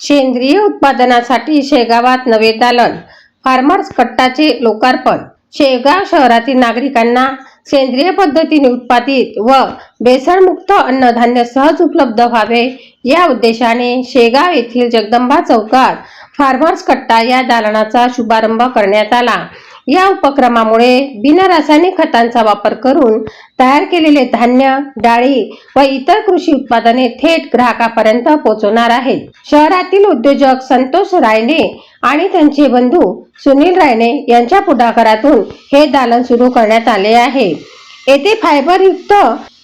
सेंद्रिय उत्पादनासाठी शेगावात नवे दालन, फार्मर्स कट्टाचे लोकार्पण। शेगाव शहरातील नागरिकांना सेंद्रिय पद्धतीने उत्पादित व भेसळमुक्त अन्नधान्य सहज उपलब्ध व्हावे या उद्देशाने शेगाव येथील जगदंबा चौकात फार्मर्स कट्टा या दालनाचा शुभारंभ करण्यात आला। या उपक्रमामुळे बिनरासायनिक खतांचा वापर करून तयार केलेले धान्य, डाळी व इतर कृषी उत्पादने थेट ग्राहकापर्यंत पोहोचणार आहेत। शहरातील उद्योजक संतोष रायने आणि त्यांचे बंधू सुनील रायने यांच्या पुढाकारातून हे दालन सुरू करण्यात आले आहे। येथे फायबर युक्त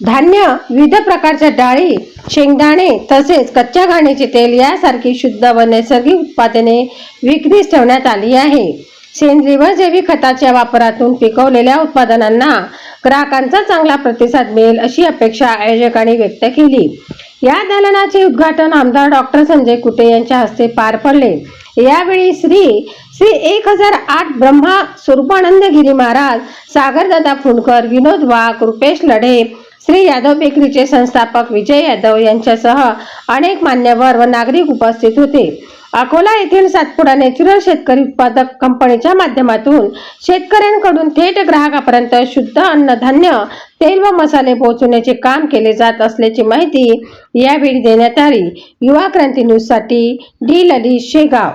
धान्य, विविध प्रकारच्या डाळी, शेंगदाणे तसेच कच्च्या घाणीचे तेल यासारखी शुद्ध व नैसर्गिक उत्पादने विक्रीस ठेवण्यात आली आहे। सेंद्रिय व जैविक खताच्या वापरातून पिकवलेल्या उत्पादनांना ग्राहकांचा चांगला प्रतिसाद मिळेल अशी अपेक्षा आयोजकांनी व्यक्त केली। या दालनाचे उद्घाटन आमदार डॉक्टर संजय कुटे यांच्या हस्ते पार पडले। यावेळी श्री 1008 ब्रह्मा स्वरूपानंद गिरी महाराज, सागरदादा फुंडकर, विनोद वाघ, रुपेश लढे, श्री यादव बेकरीचे संस्थापक विजय यादव यांच्यासह अनेक मान्यवर व नागरिक उपस्थित होते। अकोला येथील सातपुडा नॅचरल शेतकरी उत्पादक कंपनीच्या माध्यमातून शेतकऱ्यांकडून थेट ग्राहकापर्यंत शुद्ध अन्नधान्य, तेल व मसाले पोहोचवण्याचे काम केले जात असल्याची माहिती यावेळी देण्यात आली। युवा क्रांती न्यूज साठी डी ललित, शेगाव।